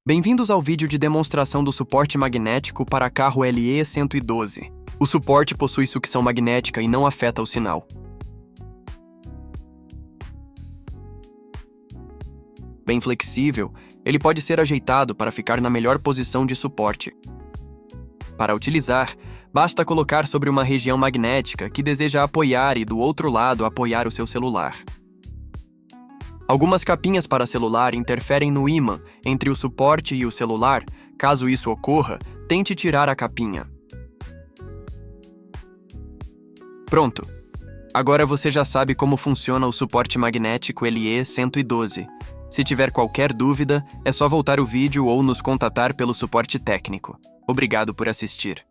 Bem-vindos ao vídeo de demonstração do suporte magnético para carro LE-112. O suporte possui sucção magnética e não afeta o sinal. Bem flexível, ele pode ser ajeitado para ficar na melhor posição de suporte. Para utilizar, basta colocar sobre uma região magnética que deseja apoiar e do outro lado apoiar o seu celular. Algumas capinhas para celular interferem no ímã entre o suporte e o celular. Caso isso ocorra, tente tirar a capinha. Pronto! Agora você já sabe como funciona o suporte magnético LE-112. Se tiver qualquer dúvida, é só voltar o vídeo ou nos contatar pelo suporte técnico. Obrigado por assistir.